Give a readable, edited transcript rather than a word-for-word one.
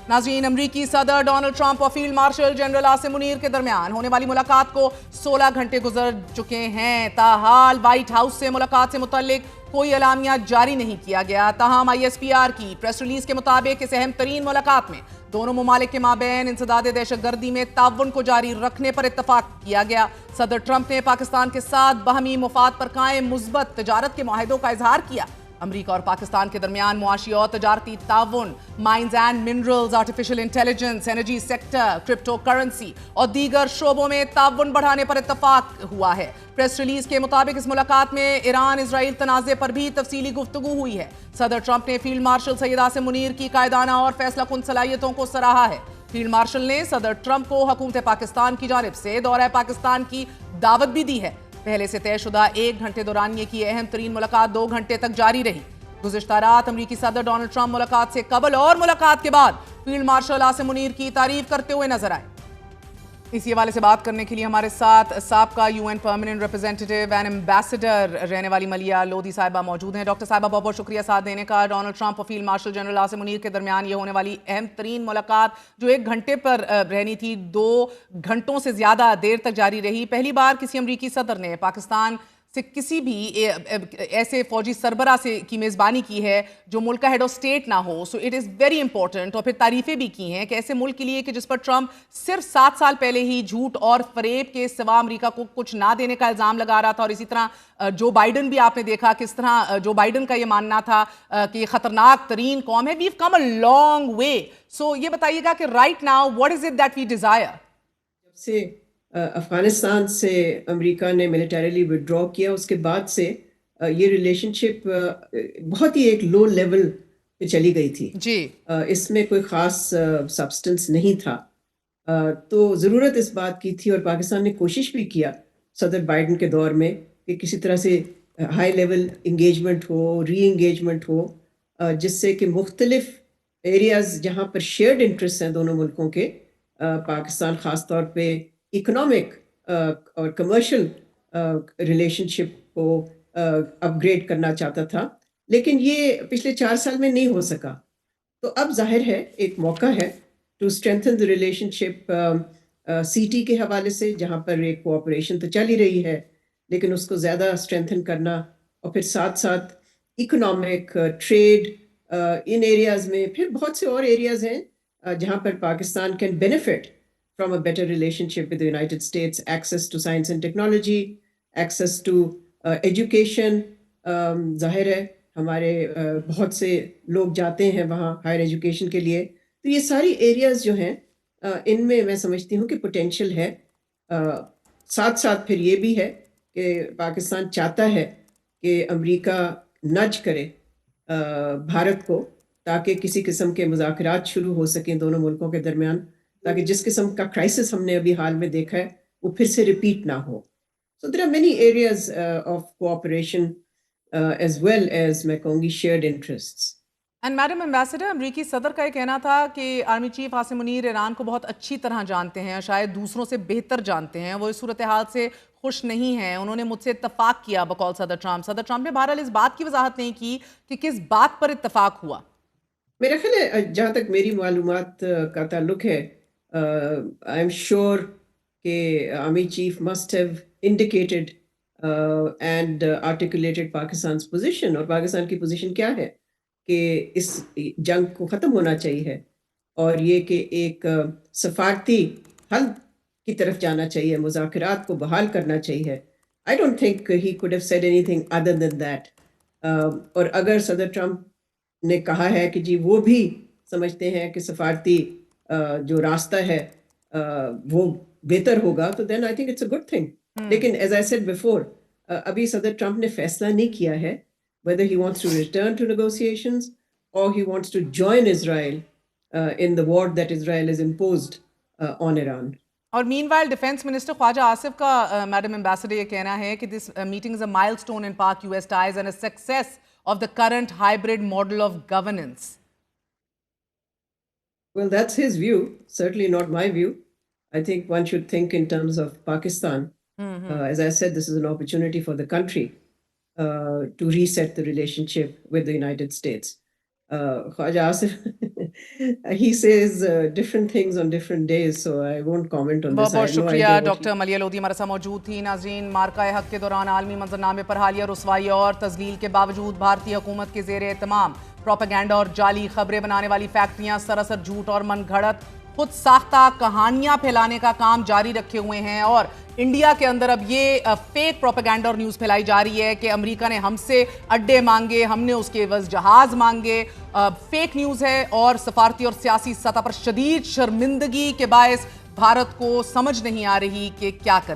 नाज़रीन, अमरीकी सदर डोनाल्ड ट्रंप और field marshal general Asim Munir के दरमियान होने वाली मुलाकात को 16 घंटे गुजर चुके हैं। ताहाल व्हाइट हाउस से मुलाकात से मुतल्लिक कोई एलामिया जारी नहीं किया गया। ताहम ISPR की प्रेस रिलीज के मुताबिक इस अहम तरीन मुलाकात में दोनों ममालिक के माबैन इंसदाद दहशतगर्दी में ताउन को जारी रखने पर इत्तफाक किया गया। सदर ट्रंप ने पाकिस्तान के साथ बाहमी मुफाद पर कायम मुस्बत तजारत के मुआहिदों का इजहार किया। अमरीका और पाकिस्तान के दरमियान मुआशी और तजारती ताउन, mines and minerals, artificial intelligence, energy sector, crypto currency और दीगर शोबों में ताउन बढ़ाने पर इत्तफाक हुआ है। प्रेस रिलीज के मुताबिक इस मुलाकात में ईरान इसराइल तनाज़े पर भी तफसीली गुफ्तगू हुई है। सदर ट्रंप ने फील्ड मार्शल सैयद आसिम मुनीर की कायदाना और फैसला कुन सलाहियतों को सराहा है। फील्ड मार्शल ने सदर ट्रंप को हुकूमत पाकिस्तान की जानिब से दौरा पाकिस्तान की दावत भी दी है। पहले से तयशुदा 1 घंटे दौरानिये की अहम तरीन मुलाकात 2 घंटे तक जारी रही। गुज़िश्ता रात अमरीकी सदर डोनाल्ड ट्रंप मुलाकात से कबल और मुलाकात के बाद फील्ड मार्शल आसिम मुनीर की तारीफ करते हुए नजर आए। इसी हवाले से बात करने के लिए हमारे साथ साबका UN permanent representative and ambassador रहने वाली मलिया लोधी साहिबा मौजूद हैं। डॉक्टर साहिबा, बहुत बहुत शुक्रिया साथ देने का। डोनाल्ड ट्रंप और field marshal general Asim Munir के दरमियान ये होने वाली अहम तरीन मुलाकात जो 1 घंटे पर रहनी थी, 2 घंटों से ज़्यादा देर तक जारी रही। पहली बार किसी अमरीकी सदर ने पाकिस्तान से किसी भी ऐसे फौजी सरबरा से की मेज़बानी की है जो मुल्क का हेड ऑफ स्टेट ना हो। So it is very important. और फिर तारीफ़ें भी की हैं कि ऐसे मुल्क के लिए कि जिस पर ट्रंप सिर्फ 7 साल पहले ही झूठ और फरेब के सिवा अमेरिका को कुछ ना देने का इल्ज़ाम लगा रहा था। और इसी तरह जो बाइडन भी आपने देखा किस तरह जो बाइडन का ये मानना था कि ये ख़तरनाक तरीन कौम है। We have come a long way. So ये बताइएगा कि right now what is it that we desire? से अफ़गानिस्तान से अमेरिका ने मिलिटरीली विड्रॉ किया, उसके बाद से ये रिलेशनशिप बहुत ही एक लो लेवल पे चली गई थी जी। इसमें कोई ख़ास सब्सटेंस नहीं था। तो ज़रूरत इस बात की थी और पाकिस्तान ने कोशिश भी किया सदर बाइडन के दौर में कि किसी तरह से हाई लेवल इंगेजमेंट हो, री इंगेजमेंट हो, जिससे कि मुख्तलिफ एरियाज़ जहाँ पर शेयर्ड इंटरेस्ट हैं दोनों मुल्कों के, पाकिस्तान ख़ास तौर पे इकोनॉमिक और कमर्शियल रिलेशनशिप को अपग्रेड करना चाहता था, लेकिन ये पिछले 4 साल में नहीं हो सका। तो अब जाहिर है एक मौका है टू स्ट्रेंथन द रिलेशनशिप सीटी के हवाले से, जहाँ पर एक कोऑपरेशन तो चल ही रही है, लेकिन उसको ज़्यादा स्ट्रेंथन करना और फिर साथ साथ इकोनॉमिक ट्रेड इन एरियाज़ में, फिर बहुत से और एरियाज़ हैं जहाँ पर Pakistan can benefit from a better relationship with the United States, access to science and technology, access to education. जाहिर है हमारे बहुत से लोग जाते हैं वहाँ हायर एजुकेशन के लिए। तो ये सारी एरियाज़ जो हैं इनमें मैं समझती हूँ कि पोटेंशियल है। साथ साथ फिर ये भी है कि पाकिस्तान चाहता है कि अमेरिका नज करे भारत को, ताकि किसी किस्म के मुज़ाकरात शुरू हो सकें दोनों मुल्कों के दरमियान, ताकि जिस किस्म का क्राइसिस हमने अभी हाल में देखा है वो फिर से रिपीट ना हो। So there are many areas of cooperation as well as मैं कहूँगी shared interests. And madam ambassador, अमरीकी सदर का ये कहना था कि army chief Asim Munir Iran को बहुत अच्छी तरह जानते हैं, शायद दूसरों से बेहतर जानते हैं, वो इस सूरत हाल से खुश नहीं हैं। उन्होंने मुझसे इत्तफाक किया बकौल सदर ट्रंप। सदर ट्रंप ने बहरहाल इस बात की वजाहत नहीं की कि किस बात पर इत्तफाक हुआ। मेरा ख्याल है जहाँ तक मेरी मालूमात का ताल्लुक है, आई एम श्योर कि army chief must have indicated and articulated Pakistan position, और पाकिस्तान की पोजीशन क्या है कि इस जंग को ख़त्म होना चाहिए और ये कि एक सफारती हल की तरफ जाना चाहिए, मुज़ाकरात को बहाल करना चाहिए। I don't think he could have said anything other than that. और अगर सदर ट्रंप ने कहा है कि जी वो भी समझते हैं कि सफारती जो रास्ता है वो बेहतर होगा, तो then I think it's a good thing. लेकिन एज आई सेड बिफोर, अभी सदर ट्रंप ने फैसला नहीं किया है whether he wants to return to negotiations or he wants to join Israel in the war that Israel has imposed on Iran. और meanwhile defence minister Khawaja Asif का मैडम एम्बेसडर ये कहना है कि this meeting is a milestone in Pak US ties and a success of the current hybrid model of governance. Well, that's his view, certainly not my view. I think one should think in terms of Pakistan. As I said, this is an opportunity for the country to reset the relationship with the United States. Khwaja Asif He says different things on different days, so I won't comment on बहुत this. I बहुत have no शुक्रिया idea what doctor मलिया लोधी हमारे साथ मौजूद थी। नाजरीन, मार्का हक के दौरान आलमी मंजरनामे पर हालिया रुसवाई और तजलील के बावजूद भारतीय हुकूमत के जेर एहतमाम प्रोपेगेंडा और जाली खबरें बनाने वाली फैक्ट्रियां सरासर झूठ और मनगढ़ंत खुद साख्ता कहानियां फैलाने का काम जारी रखे हुए हैं। और इंडिया के अंदर अब ये फेक प्रोपेगेंडा और न्यूज़ फैलाई जा रही है कि अमेरिका ने हमसे अड्डे मांगे, हमने उसके एवज जहाज मांगे। फेक न्यूज़ है और सफारती और सियासी सतह पर शदीद शर्मिंदगी के बायस भारत को समझ नहीं आ रही कि क्या करें।